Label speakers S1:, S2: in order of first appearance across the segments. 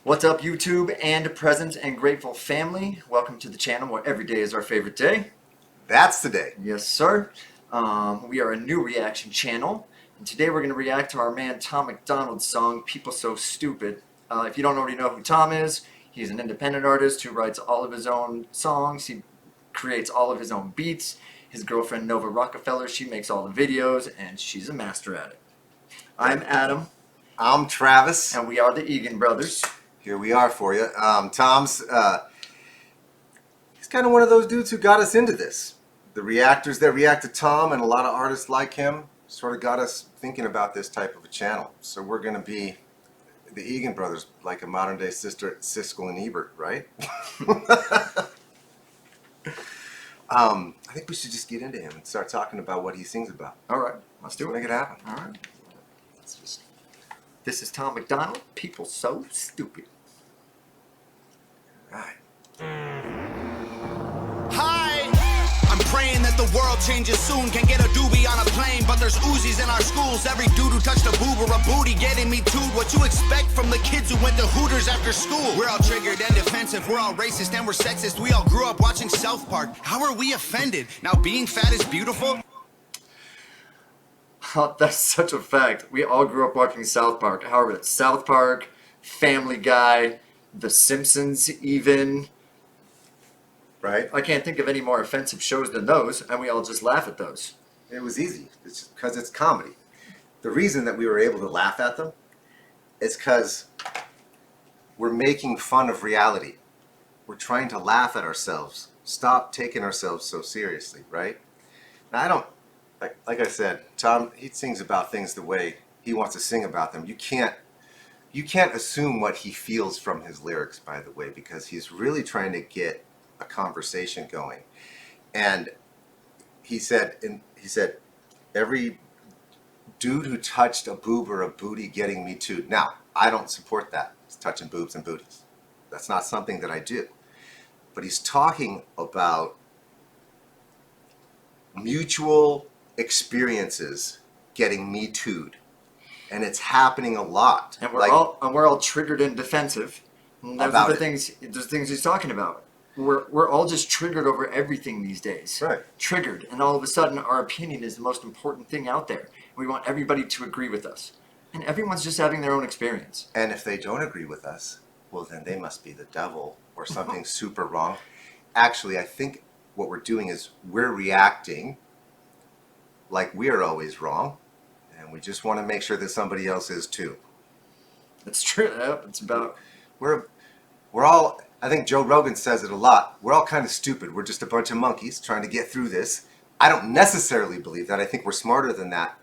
S1: What's up, YouTube and present and grateful family? Welcome to the channel where every day is our favorite day.
S2: That's the day.
S1: Yes, sir. We are a new reaction channel, and today we're going to react to our man Tom Macdonald's song, People So Stupid. If you don't already know who Tom is, he's an independent artist who writes all of his own songs. He creates all of his own beats. His girlfriend, Nova Rockefeller, she makes all the videos, and she's a master at it. I'm Adam.
S2: I'm Travis.
S1: And we are the Eggen Brothers.
S2: Here we are for you. Tom's, he's kind of one of those dudes who got us into this. The reactors that react to Tom and a lot of artists like him sort of got us thinking about this type of a channel. So we're going to be the Eggen Brothers, like a modern day sister, Siskel and Ebert, right? I think we should just get into him and start talking about what he sings about.
S1: All right, let's do it.
S2: Make it happen.
S1: All right. This is Tom Macdonald, People So Stupid.
S2: Right.
S3: Hi! I'm praying that the world changes soon. Can get a doobie on a plane, but there's Uzis in our schools. Every dude who touched a boob or a booty getting me too. What you expect from the kids who went to Hooters after school? We're all triggered and defensive. We're all racist and we're sexist. We all grew up watching South Park. How are we offended? Now being fat is beautiful?
S1: Oh, that's such a fact. We all grew up watching South Park. However, it's South Park, Family Guy, The Simpsons even.
S2: Right?
S1: I can't think of any more offensive shows than those, and we all just laugh at those.
S2: It was easy. It's just because it's comedy. The reason that we were able to laugh at them is because we're making fun of reality. We're trying to laugh at ourselves. Stop taking ourselves so seriously, right? Now, I don't... Like I said, Tom, he sings about things the way he wants to sing about them. You can't assume what he feels from his lyrics, by the way, because he's really trying to get a conversation going. And he said every dude who touched a boob or a booty getting me too. Now, I don't support that. It's touching boobs and booties. That's not something that I do. But he's talking about mutual experiences getting me too'd, and it's happening a lot.
S1: And we're all triggered and defensive. And those are the things he's talking about. We're all just triggered over everything these days.
S2: Right.
S1: Triggered, and all of a sudden our opinion is the most important thing out there. We want everybody to agree with us, and everyone's just having their own experience.
S2: And if they don't agree with us, well, then they must be the devil or something super wrong. Actually, I think what we're doing is we're reacting like we're always wrong, and we just want to make sure that somebody else is too.
S1: That's true. Yep, it's about
S2: we're all, I think Joe Rogan says it a lot, we're all kind of stupid. We're just a bunch of monkeys trying to get through this. I don't necessarily believe that. I think we're smarter than that.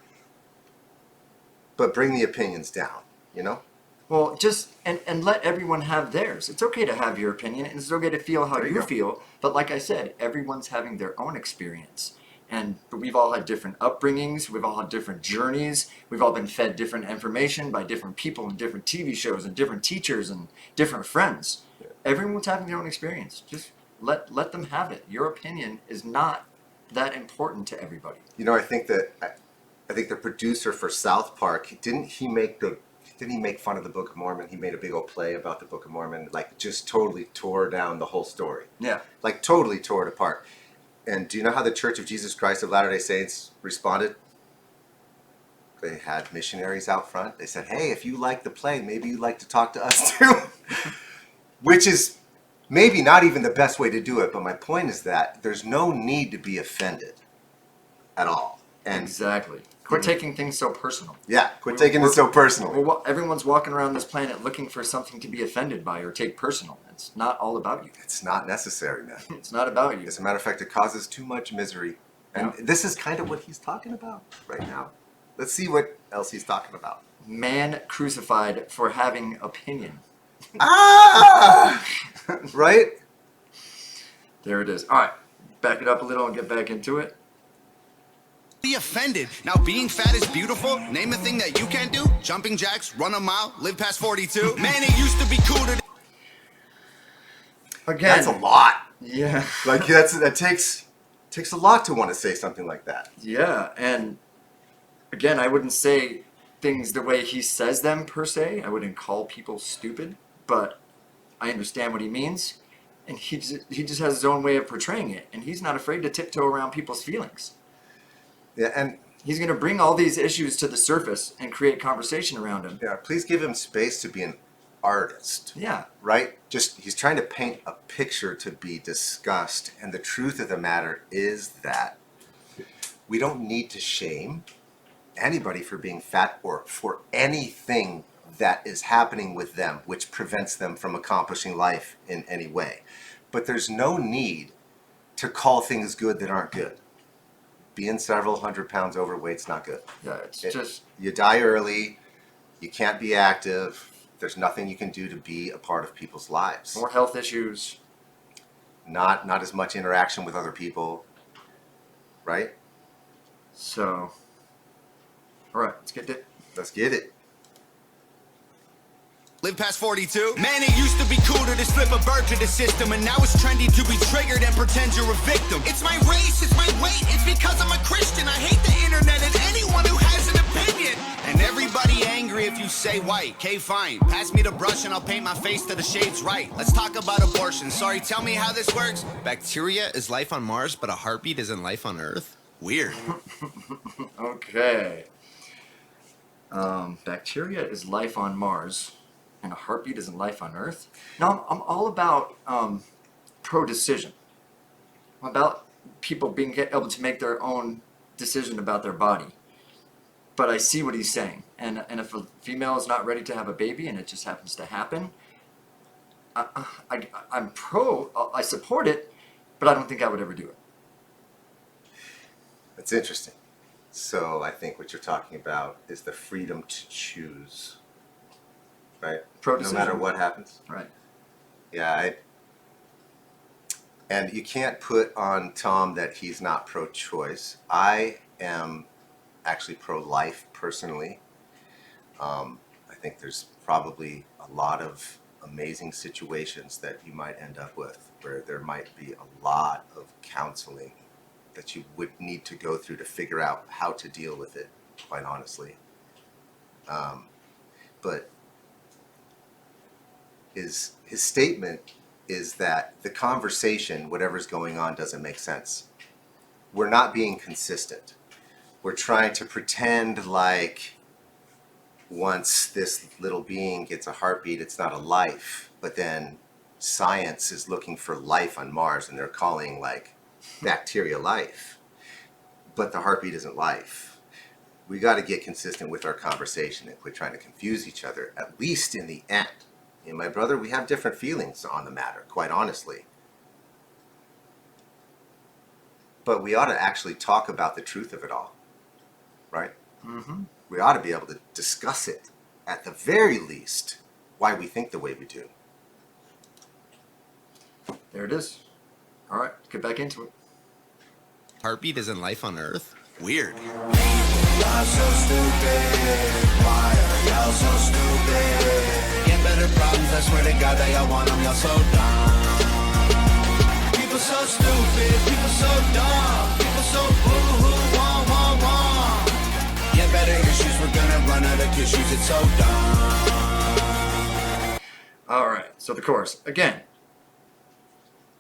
S2: But bring the opinions down, you know?
S1: Well, just and let everyone have theirs. It's okay to have your opinion, and it's okay to feel how you feel. But like I said, everyone's having their own experience. And we've all had different upbringings, we've all had different journeys, we've all been fed different information by different people and different TV shows and different teachers and different friends. Yeah. Everyone's having their own experience. Just let them have it. Your opinion is not that important to everybody.
S2: You know, I think the producer for South Park, didn't he make fun of the Book of Mormon? He made a big old play about the Book of Mormon, like just totally tore down the whole story.
S1: Yeah.
S2: Like totally tore it apart. And do you know how the Church of Jesus Christ of Latter-day Saints responded? They had missionaries out front. They said, hey, if you like the play, maybe you'd like to talk to us too. Which is maybe not even the best way to do it, but my point is that there's no need to be offended at all. And
S1: exactly. Quit taking things so personal.
S2: Yeah, quit taking it so personal.
S1: Everyone's walking around this planet looking for something to be offended by or take personal. It's not all about you.
S2: It's not necessary, man.
S1: It's not about you.
S2: As a matter of fact, it causes too much misery. And this is kind of what he's talking about right now. Let's see what else he's talking about.
S1: Man crucified for having opinion.
S2: Ah! Right?
S1: There it is. All right. Back it up a little and get back into it.
S3: Be offended. Now being fat is beautiful. Name a thing that you can't do. Jumping jacks, run a mile, live past 42. Man, it used to be cool to...
S1: Again.
S2: That's a lot.
S1: Yeah.
S2: Like that takes a lot to want to say something like that.
S1: Yeah, and again, I wouldn't say things the way he says them per se. I wouldn't call people stupid, but I understand what he means. And he just has his own way of portraying it. And he's not afraid to tiptoe around people's feelings.
S2: Yeah, and
S1: he's going to bring all these issues to the surface and create conversation around him.
S2: yeah, please give him space to be an artist.
S1: Yeah.
S2: Right? Just, he's trying to paint a picture to be discussed. And the truth of the matter is that we don't need to shame anybody for being fat or for anything that is happening with them, which prevents them from accomplishing life in any way. But there's no need to call things good that aren't good. Being several hundred pounds overweight's not good.
S1: Yeah, just...
S2: You die early, you can't be active, there's nothing you can do to be a part of people's lives.
S1: More health issues.
S2: Not as much interaction with other people, right?
S1: So, all right, let's get it.
S2: Let's get it.
S3: Live past 42? Man, it used to be cooler to slip a bird to the system, and now it's trendy to be triggered and pretend you're a victim. It's my race, it's my weight, it's because I'm a Christian. I hate the internet and anyone who has an opinion. And everybody angry if you say white. Okay, fine. Pass me the brush and I'll paint my face to the shades right. Let's talk about abortion. Sorry, tell me how this works. Bacteria is life on Mars, but a heartbeat isn't life on Earth? Weird.
S1: Okay. Bacteria is life on Mars, and a heartbeat isn't life on Earth. No, I'm all about pro-decision. I'm about people being able to make their own decision about their body. But I see what he's saying. And if a female is not ready to have a baby and it just happens to happen, I'm I support it, but I don't think I would ever do it.
S2: That's interesting. So I think what you're talking about is the freedom to choose, right?
S1: Pro-decision.
S2: No matter what happens.
S1: Right.
S2: Yeah, and you can't put on Tom that he's not pro-choice. I am actually pro-life personally. I think there's probably a lot of amazing situations that you might end up with where there might be a lot of counseling that you would need to go through to figure out how to deal with it, quite honestly. But his statement is that the conversation, whatever's going on, doesn't make sense. We're not being consistent. We're trying to pretend like once this little being gets a heartbeat, it's not a life. But then science is looking for life on Mars, and they're calling like bacteria life. But the heartbeat isn't life. We got to get consistent with our conversation and quit trying to confuse each other, at least in the end. Me and my brother, we have different feelings on the matter, quite honestly. But we ought to actually talk about the truth of it all, right?
S1: Mm-hmm.
S2: We ought to be able to discuss it, at the very least, why we think the way we do.
S1: There it is. All right, let's get back into it.
S3: Heartbeat isn't life on Earth? Weird.
S4: Y'all so stupid. Why are y'all so stupid? Get better problems, I swear to God that y'all want them, y'all so dumb. People so stupid, people so dumb. People so boo-hoo, wah. Get better issues, we're gonna run out of tissues, it's so dumb.
S1: All right, so the chorus. Again,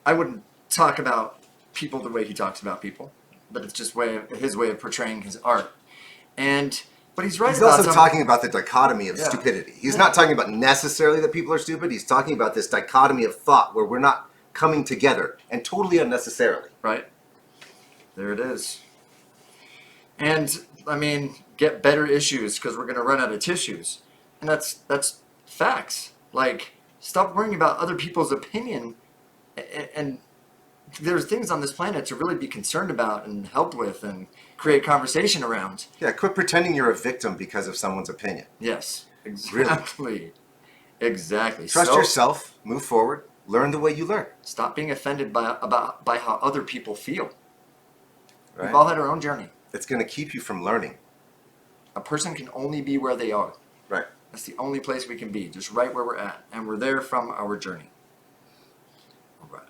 S1: I wouldn't talk about people the way he talks about people, but it's just his way of portraying his art. But he's right
S2: He's
S1: about
S2: also talking about the dichotomy of stupidity. He's not talking about necessarily that people are stupid. He's talking about this dichotomy of thought where we're not coming together, and totally unnecessarily.
S1: Right. There it is. And, I mean, get better issues because we're going to run out of tissues. And that's facts. Like, stop worrying about other people's opinion. And there's things on this planet to really be concerned about and help with and create conversation around.
S2: Yeah, quit pretending you're a victim because of someone's opinion.
S1: Yes, exactly.
S2: Really?
S1: Exactly.
S2: Trust yourself, move forward, learn the way you learn.
S1: Stop being offended by how other people feel.
S2: Right?
S1: We've all had our own journey.
S2: It's going to keep you from learning.
S1: A person can only be where they are.
S2: Right.
S1: That's the only place we can be, just right where we're at. And we're there from our journey. All right.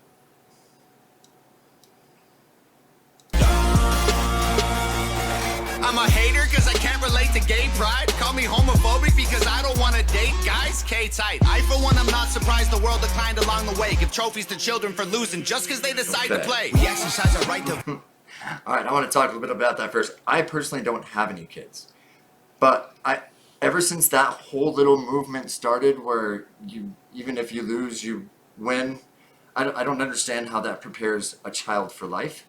S3: I'm a hater cause I can't relate relate to gay pride? Call me homophobic because I don't want to date guys? K-tight. I, for one, am not surprised the world declined along the way. Give trophies to children for losing just because they decide to play. We exercise our right to...
S1: All right, I want to talk a little bit about that first. I personally don't have any kids, but ever since that whole little movement started, where you, even if you lose, you win. I don't understand how that prepares a child for life.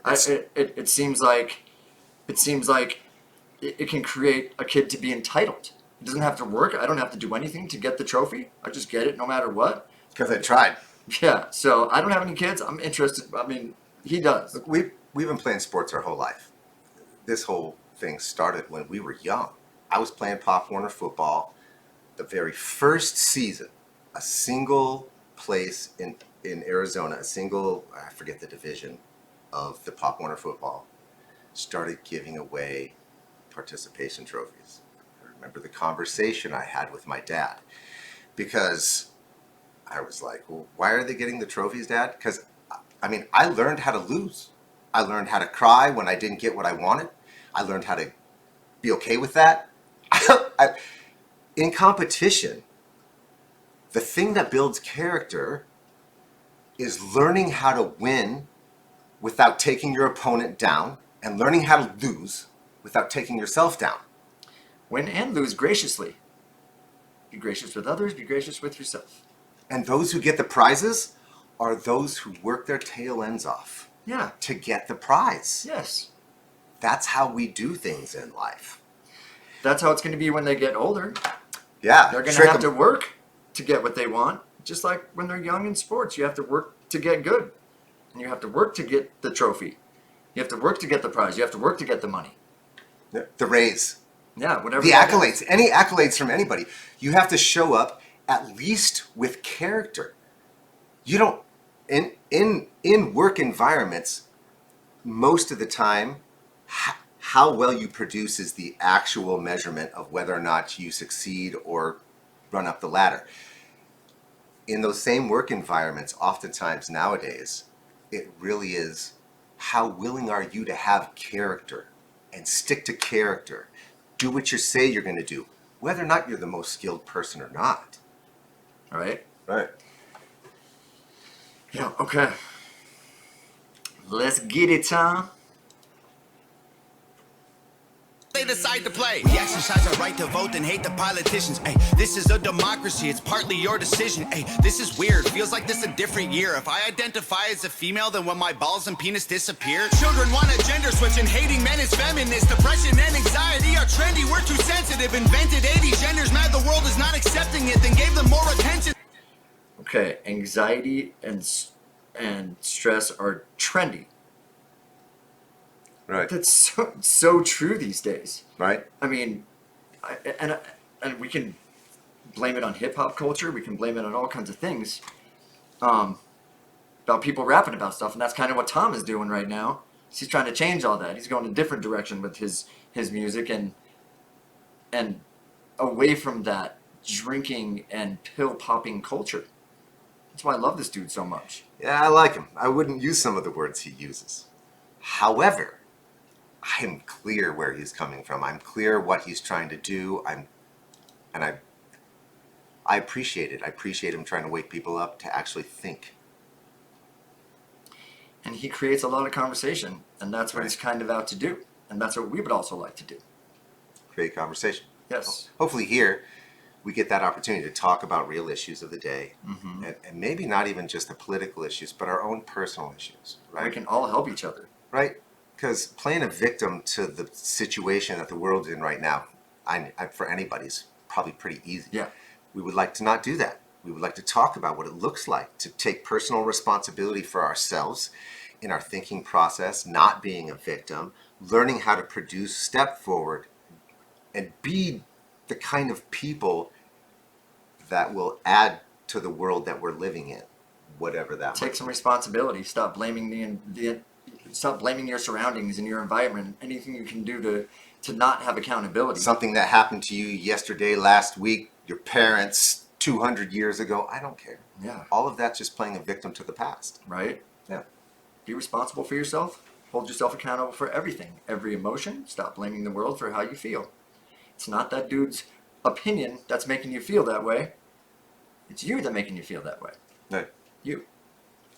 S1: It seems like it can create a kid to be entitled. It doesn't have to work. I don't have to do anything to get the trophy. I just get it no matter what.
S2: Because I tried.
S1: Yeah. So I don't have any kids. I'm interested. I mean, he does.
S2: Look, we've been playing sports our whole life. This whole thing started when we were young. I was playing Pop Warner football. The very first season, a single place in Arizona, I forget the division of the Pop Warner football, started giving away participation trophies. I remember the conversation I had with my dad, because I was like, well, why are they getting the trophies, Dad? Because, I mean, I learned how to lose. I learned how to cry when I didn't get what I wanted. I learned how to be okay with that. In competition, the thing that builds character is learning how to win without taking your opponent down, and learning how to lose without taking yourself down.
S1: Win and lose graciously. Be gracious with others, be gracious with yourself.
S2: And those who get the prizes are those who work their tail ends off
S1: Yeah.
S2: to get the prize.
S1: Yes.
S2: That's how we do things in life.
S1: That's how it's going to be when they get older.
S2: Yeah.
S1: They're going to
S2: trick
S1: have to
S2: 'em.
S1: work to get what they want. Just like when they're young in sports, you have to work to get good. And you have to work to get the trophy. You have to work to get the prize. You have to work to get the money.
S2: The raise.
S1: Yeah, whatever.
S2: The
S1: that
S2: accolades.
S1: is.
S2: Any accolades from anybody. You have to show up at least with character. You don't, in work environments, most of the time, how well you produce is the actual measurement of whether or not you succeed or run up the ladder. In those same work environments, oftentimes nowadays, it really is, how willing are you to have character and stick to character? Do what you say you're going to do, whether or not you're the most skilled person or not.
S1: All right.
S2: Right.
S1: Yeah, okay. Let's get it, Tom.
S3: They decide to play. We exercise our right to vote and hate the politicians. Ay, this is a democracy. It's partly your decision. Ay, this is weird. Feels like this a different year. If I identify as a female, then when my balls and penis disappear. Children want a gender switch and hating men is feminist. Depression and anxiety are trendy. We're too sensitive. Invented 80 genders. Mad the world is not accepting it. Then gave them more attention.
S1: Okay, anxiety and stress are trendy.
S2: Right.
S1: That's so true these days.
S2: Right.
S1: I mean, and we can blame it on hip hop culture. We can blame it on all kinds of things. About people rapping about stuff, and that's kind of what Tom is doing right now. He's trying to change all that. He's going a different direction with his music and away from that drinking and pill popping culture. That's why I love this dude so much.
S2: Yeah, I like him. I wouldn't use some of the words he uses. However, I'm clear where he's coming from. I'm clear what he's trying to do. I appreciate it. I appreciate him trying to wake people up to actually think.
S1: And he creates a lot of conversation, and that's what
S2: Right.
S1: he's kind of out to do. And that's what we would also like to do.
S2: Create conversation.
S1: Yes.
S2: Hopefully here we get that opportunity to talk about real issues of the day.
S1: Mm-hmm.
S2: And maybe not even just the political issues, but our own personal issues.
S1: We
S2: Right?
S1: can all help each other.
S2: Right? Because playing a victim to the situation that the world's in right now, for anybody's probably pretty easy.
S1: Yeah.
S2: We would like to not do that. We would like to talk about what it looks like to take personal responsibility for ourselves in our thinking process, not being a victim, learning how to produce, step forward, and be the kind of people that will add to the world that we're living in, whatever that
S1: Take
S2: might
S1: some
S2: be.
S1: responsibility. Stop blaming stop blaming your surroundings and your environment. Anything you can do to not have accountability.
S2: Something that happened to you yesterday, last week, your parents, 200 years ago, I don't care.
S1: Yeah.
S2: All of that's just playing a victim to the past.
S1: Right?
S2: Yeah.
S1: Be responsible for yourself. Hold yourself accountable for everything. Every emotion. Stop blaming the world for how you feel. It's not that dude's opinion that's making you feel that way. It's you that's making you feel that way.
S2: Right.
S1: You.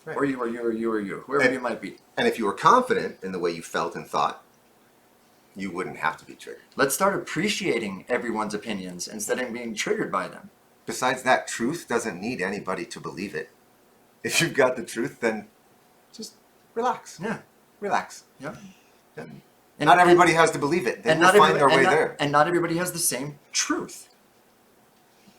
S2: Right.
S1: Or you, or you, or you, or you. Whoever you might be.
S2: And if you were confident in the way you felt and thought, you wouldn't have to be triggered.
S1: Let's start appreciating everyone's opinions instead of being triggered by them.
S2: Besides that, truth doesn't need anybody to believe it. If you've got the truth, then just relax.
S1: Yeah.
S2: Relax.
S1: Yeah.
S2: And not everybody has to believe it. They will find their way there.
S1: And not everybody has the same truth.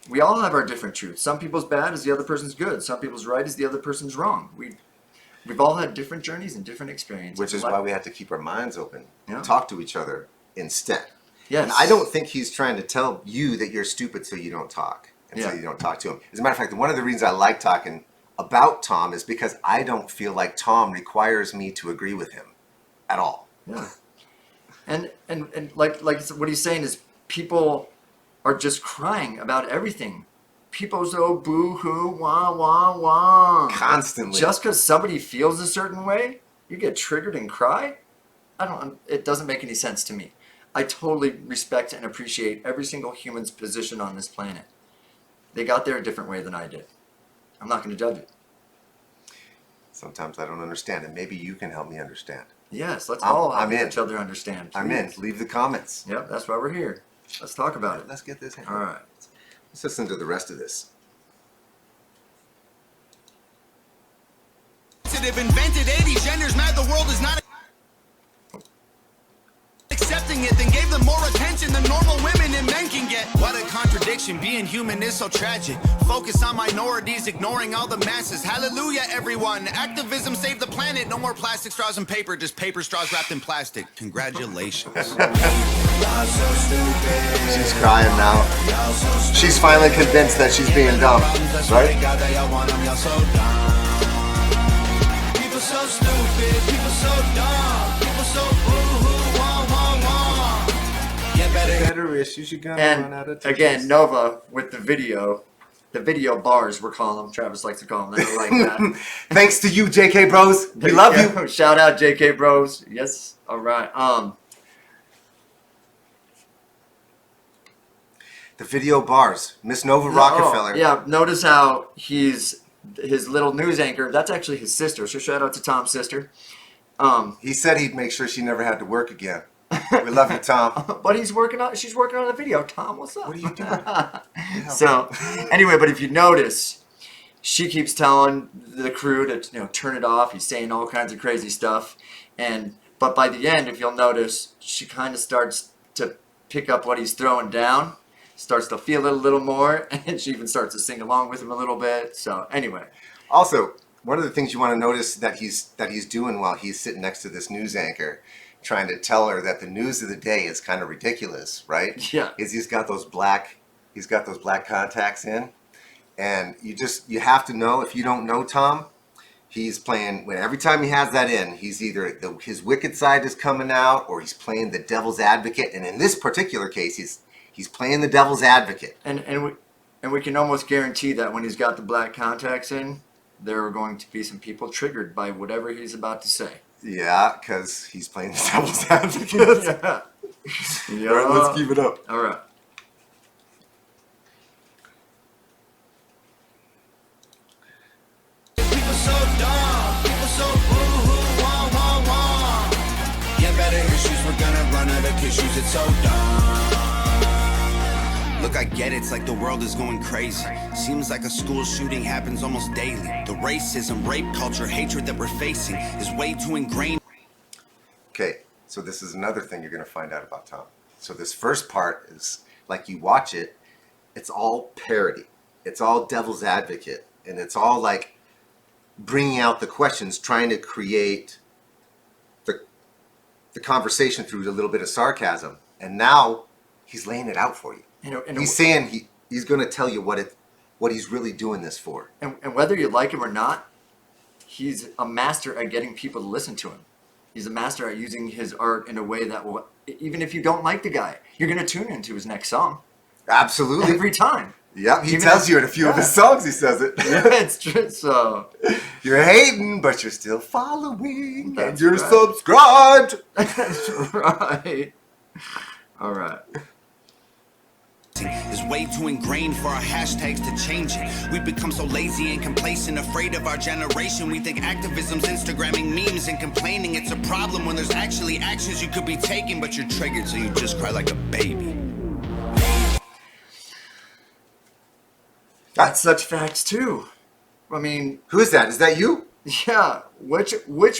S1: We all have our different truths. Some people's bad is the other person's good. Some people's right is the other person's wrong. We've all had different journeys and different experiences.
S2: Which is why we have to keep our minds open.
S1: Yeah.
S2: Talk to each other instead.
S1: Yes.
S2: And I don't think he's trying to tell you that you're stupid so you don't talk. And so you don't talk to him. As a matter of fact, one of the reasons I like talking about Tom is because I don't feel like Tom requires me to agree with him at all.
S1: Yeah. And like what he's saying is people are just crying about everything. People so boo-hoo, wah, wah, wah.
S2: Constantly.
S1: Just because somebody feels a certain way, you get triggered and cry? It doesn't make any sense to me. I totally respect and appreciate every single human's position on this planet. They got there a different way than I did. I'm not going to judge it.
S2: Sometimes I don't understand, and maybe you can help me understand.
S1: Let's all help
S2: I'm in.
S1: each other understand.
S2: I'm in.
S1: Please.
S2: Leave the comments.
S1: Yep, that's why we're here. Let's talk about it.
S2: Let's get this in.
S1: All right.
S2: Let's listen to the rest of this.
S3: Invented 80 genders, mad the world is not accepting it, then gave them more attention than normal women and men can get. What a contradiction, being human is so tragic. Focus on minorities, ignoring all the masses. Hallelujah, everyone. Activism saved the planet. No more plastic straws and paper, just paper straws wrapped in plastic. Congratulations.
S2: She's crying now. She's finally convinced that she's being dumb, right?
S3: People so stupid, people so dumb, people so boo-hoo, wah, wah, wah. Get better
S2: issues, you're gonna run out of
S1: And
S2: tissues.
S1: again, Nova with the video bars, we're calling them. Travis likes to call them. I don't like that.
S2: Thanks to you, JK Bros. We love you.
S1: Shout out, JK Bros. Yes. All right.
S2: The video bars. Miss Nova Rockefeller.
S1: Yeah. Notice how his little news anchor. That's actually his sister. So shout out to Tom's sister.
S2: He said he'd make sure she never had to work again. We love you, Tom.
S1: But she's working on the video. Tom, what's up?
S2: What are you doing?
S1: So, anyway, but if you notice, she keeps telling the crew to turn it off. He's saying all kinds of crazy stuff, but by the end, if you'll notice, she kind of starts to pick up what he's throwing down, starts to feel it a little more, and she even starts to sing along with him a little bit. So anyway,
S2: Also, one of the things you want to notice that he's doing while he's sitting next to this news anchor, trying to tell her that the news of the day is kind of ridiculous, right?
S1: Yeah.
S2: Is he's got those black contacts in, and you have to know, if you don't know Tom, he's playing, every time he has that in, he's either his wicked side is coming out, or he's playing the devil's advocate. And in this particular case, he's playing the devil's advocate.
S1: and we can almost guarantee that when he's got the black contacts in, there are going to be some people triggered by whatever he's about to say.
S2: Yeah, because he's playing the devil's advocate.
S1: Yeah.
S2: All right, let's keep it up.
S1: All right.
S3: People so dumb, people so boo-hoo, wah, wah, wah. Get better issues, we're gonna run out of tissues, it's so dumb. Look, I get it, it's like the world is going crazy. Seems like a school shooting happens almost daily. The racism, rape culture, hatred that we're facing is way too ingrained.
S2: Okay, so this is another thing you're going to find out about Tom. So this first part is, like, you watch it, it's all parody. It's all devil's advocate. And it's all like bringing out the questions, trying to create the conversation through a little bit of sarcasm. And now he's laying it out for you. He's saying he's going to tell you what he's really doing this for.
S1: And whether you like him or not, he's a master at getting people to listen to him. He's a master at using his art in a way that will, even if you don't like the guy, you're going to tune into his next song.
S2: Absolutely.
S1: Every time.
S2: Yep, he tells you in a few of his songs, he says it.
S1: Yeah, it's true. So
S2: you're hating, but you're still following.
S1: That's
S2: and you're
S1: right.
S2: subscribed.
S1: That's right. All right.
S3: is way too ingrained for our hashtags to change it. We've become so lazy and complacent, afraid of our generation. We think activism's Instagramming memes and complaining. It's a problem when there's actually actions you could be taking, but you're triggered, so you just cry like a baby.
S1: That's such facts too. I mean,
S2: Who is that? Is that you?
S1: yeah. Which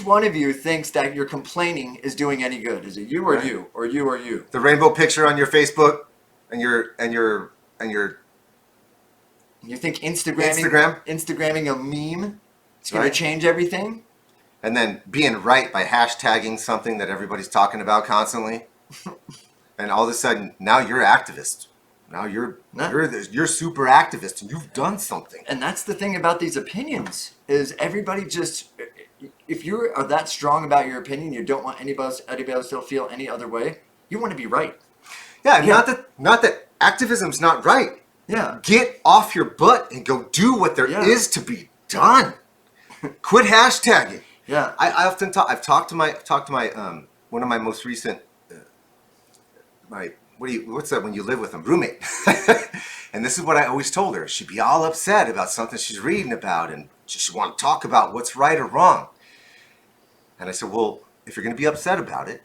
S1: one of you thinks that your complaining is doing any good? Is it you or
S2: Right.
S1: you or you or you?
S2: The rainbow picture on your Facebook and your
S1: You think
S2: Instagram?
S1: Instagramming a meme is going
S2: Right.
S1: to change everything?
S2: and then being right by hashtagging something that everybody's talking about constantly, and all of a sudden now you're activist. Now you're super activist and you've done something.
S1: And that's the thing about these opinions is everybody just, if you are that strong about your opinion, you don't want anybody else to feel any other way. You want to be right.
S2: Yeah,
S1: Yeah.
S2: not that activism's not right.
S1: Yeah.
S2: Get off your butt and go do what there is
S1: Yeah.
S2: to be done. Quit hashtagging.
S1: Yeah.
S2: I often talk. I've talked to my one of my most recent what's that when you live with them, roommate. And this is what I always told her. She'd be all upset about something she's reading about and she want to talk about what's right or wrong. And I said, well, if you're going to be upset about it,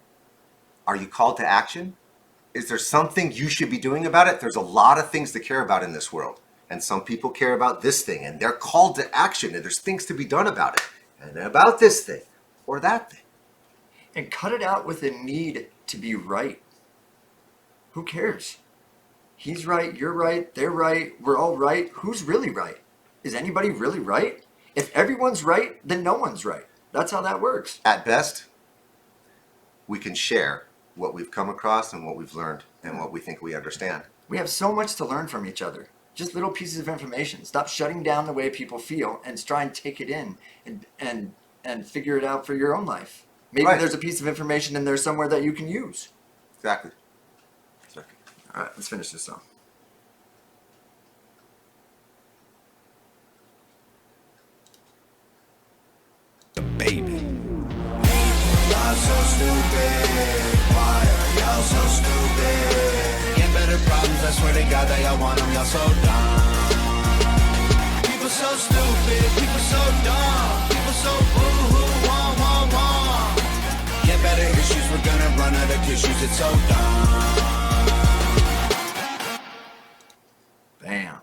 S2: are you called to action? Is there something you should be doing about it? There's a lot of things to care about in this world. And some people care about this thing and they're called to action and there's things to be done about it. And about this thing or that thing.
S1: And cut it out with the need to be right. Who cares? He's right, you're right, they're right, we're all right. Who's really right? Is anybody really right? If everyone's right, then no one's right. That's how that works.
S2: At best, we can share what we've come across and what we've learned and what we think we understand.
S1: We have so much to learn from each other. Just little pieces of information. Stop shutting down the way people feel and try and take it in and figure it out for your own life. Maybe
S2: Right.
S1: there's a piece of information in there somewhere that you can use.
S2: Exactly.
S1: All right, let's finish this song.
S3: The baby.
S4: Y'all so stupid. Why are y'all so stupid?
S3: Get better problems, I swear to God that y'all want them, y'all so dumb.
S4: People so stupid. People so dumb. People so boo-hoo, wah, wah, wah.
S3: Get better issues, we're gonna run out of tissues, it's so dumb.
S1: Bam.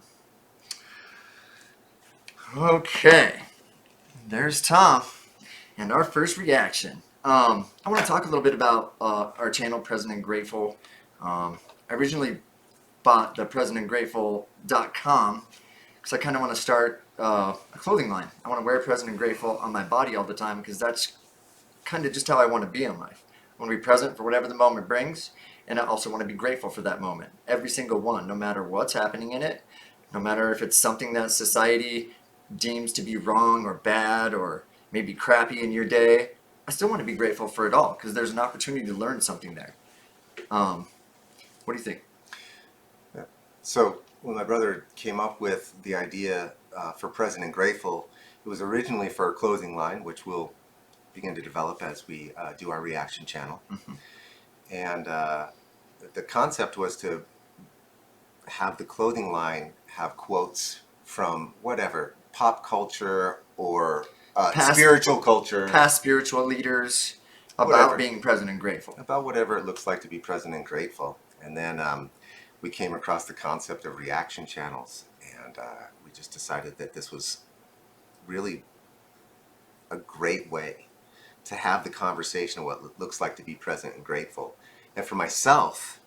S1: Okay. There's Tom and our first reaction. I want to talk a little bit about our channel, Present and Grateful. I originally bought the presentandgrateful.com because I kind of want to start a clothing line. I want to wear Present and Grateful on my body all the time because that's kind of just how I want to be in life. I want to be present for whatever the moment brings, and I also want to be grateful for that moment. Every single one, no matter what's happening in it, no matter if it's something that society deems to be wrong or bad or maybe crappy in your day, I still want to be grateful for it all because there's an opportunity to learn something there. What do you think?
S2: So when my brother came up with the idea for Present and Grateful, it was originally for a clothing line, which we'll begin to develop as we do our reaction channel.
S1: Mm-hmm.
S2: And the concept was to have the clothing line have quotes from whatever, pop culture or spiritual culture.
S1: Past spiritual leaders about
S2: Whatever.
S1: being present and grateful.
S2: About whatever it looks like to be present and grateful. And then we came across the concept of reaction channels, and we just decided that this was really a great way to have the conversation of what it looks like to be present and grateful. And for myself,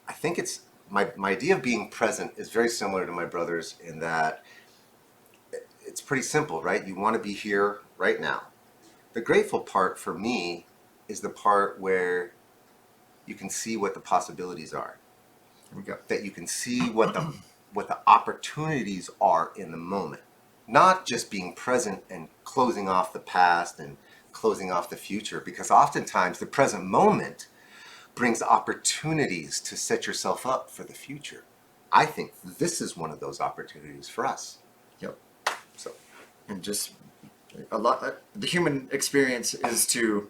S2: I think it's my idea of being present is very similar to my brother's in that it's pretty simple, right? You want to be here right now. The grateful part for me is the part where you can see what the possibilities are.
S1: Here we go.
S2: That you can see what the opportunities are in the moment. Not just being present and closing off the past and closing off the future, because oftentimes the present moment brings opportunities to set yourself up for the future. I think this is one of those opportunities for us.
S1: Yep.
S2: So,
S1: And just a lot. The human experience is to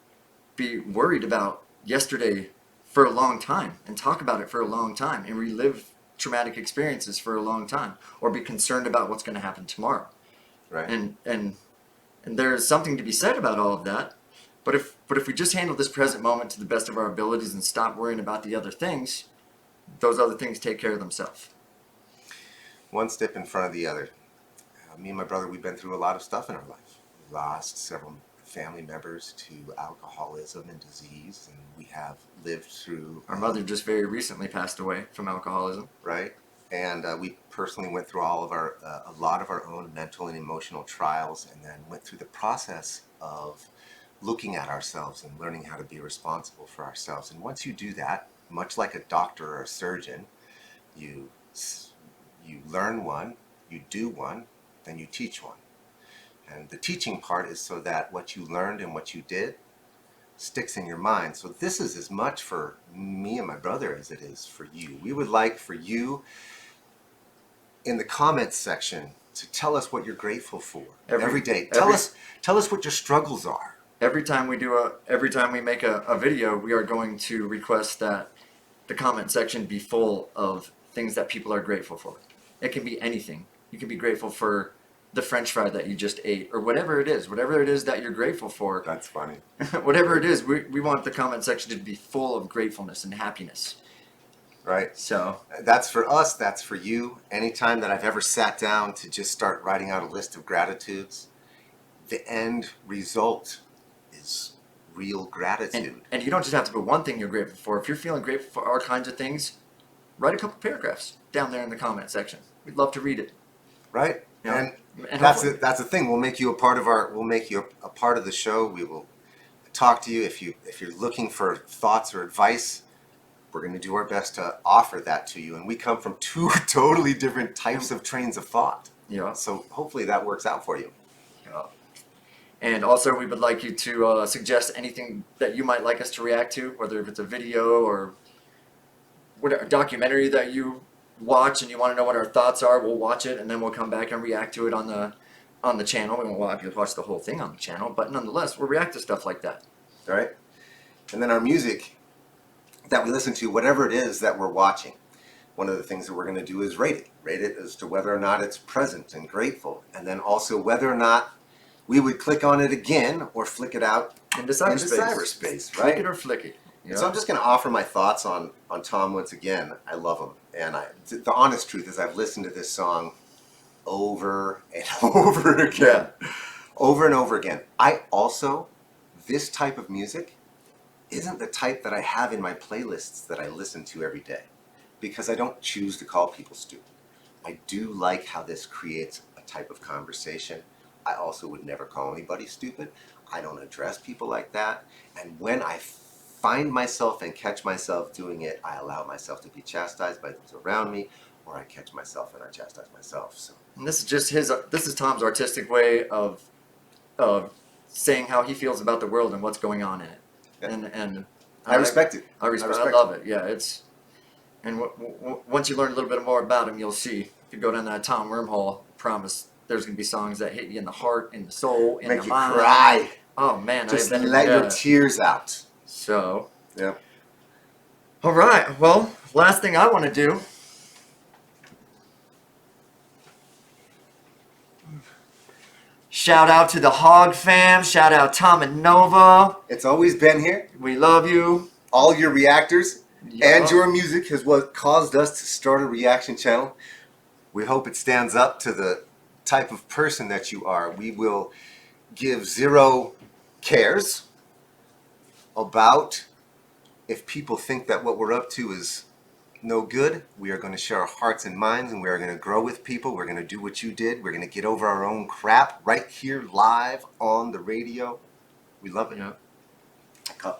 S1: be worried about yesterday for a long time and talk about it for a long time and relive traumatic experiences for a long time, or be concerned about what's going to happen tomorrow.
S2: Right.
S1: And there's something to be said about all of that. But if we just handle this present moment to the best of our abilities and stop worrying about the other things, those other things take care of themselves.
S2: One step in front of the other. Me and my brother, we've been through a lot of stuff in our life. We lost several family members to alcoholism and disease, and we have lived through...
S1: Our mother just very recently passed away from alcoholism.
S2: Right. And we personally went through all of our, a lot of our own mental and emotional trials, and then went through the process of looking at ourselves and learning how to be responsible for ourselves. And once you do that, much like a doctor or a surgeon, you learn one, you do one, then you teach one. And the teaching part is so that what you learned and what you did sticks in your mind. So this is as much for me and my brother as it is for you. We would like for you in the comments section to tell us what you're grateful for every day. Tell us what your struggles are.
S1: Every time we make a video, we are going to request that the comment section be full of things that people are grateful for. It can be anything. You can be grateful for the French fry that you just ate, or whatever it is that you're grateful for.
S2: That's funny.
S1: Whatever it is, we want the comment section to be full of gratefulness and happiness.
S2: Right.
S1: So
S2: that's for us, that's for you. Anytime that I've ever sat down to just start writing out a list of gratitudes, the end result is real gratitude.
S1: And you don't just have to put one thing you're grateful for. If you're feeling grateful for all kinds of things, write a couple paragraphs down there in the comment section. We'd love to read it.
S2: Right?
S1: Yeah.
S2: And that's the thing. We'll make you a part of a part of the show. We will talk to you if you're looking for thoughts or advice. We're going to do our best to offer that to you. And we come from two totally different types of trains of thought.
S1: Yeah.
S2: So hopefully that works out for you.
S1: Yeah. And also, we would like you to suggest anything that you might like us to react to, whether if it's a video or whatever, a documentary that you watch and you want to know what our thoughts are. We'll watch it and then we'll come back and react to it on the channel. We won't have you watch the whole thing on the channel, but nonetheless, we'll react to stuff like that.
S2: All right? And then our music that we listen to, whatever it is that we're watching, one of the things that we're going to do is rate it. Rate it as to whether or not it's present and grateful, and then also whether or not we would click on it again or flick it out
S1: into cyberspace,
S2: right?
S1: Flick it or flick it. Yeah.
S2: So I'm just going to offer my thoughts on Tom once again. I love him, and the honest truth is I've listened to this song over and over again, over and over again. This type of music isn't the type that I have in my playlists that I listen to every day, because I don't choose to call people stupid. I do like how this creates a type of conversation. I also would never call anybody stupid. I don't address people like that. And when I find myself and catch myself doing it, I allow myself to be chastised by those around me, or I catch myself and I chastise myself. So.
S1: And this is just this is Tom's artistic way of saying how he feels about the world and what's going on in it.
S2: Yeah.
S1: And
S2: I respect it.
S1: I love it. Yeah, and once you learn a little bit more about him, you'll see. If you go down that Tom wormhole, I promise there's gonna be songs that hit you in the heart, in the soul, in the mind.
S2: Make you cry.
S1: Oh man,
S2: just let your tears out.
S1: So.
S2: Yeah.
S1: All right. Well, last thing I want to do. Shout out to the Hog fam. Shout out Tom and Nova.
S2: It's always been here.
S1: We love you.
S2: All your reactors and your music is what caused us to start a reaction channel. We hope it stands up to the type of person that you are. We will give zero cares about if people think that what we're up to is no good. We are going to share our hearts and minds, and we are going to grow with people. We're going to do what you did. We're going to get over our own crap right here live on the radio. We love it.
S1: Yeah.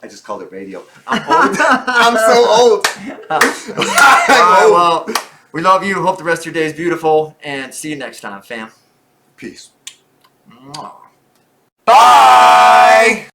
S2: I just called it radio. I'm old. I'm so old.
S1: All right, well, we love you. Hope the rest of your day is beautiful, and see you next time, fam.
S2: Peace.
S1: Bye.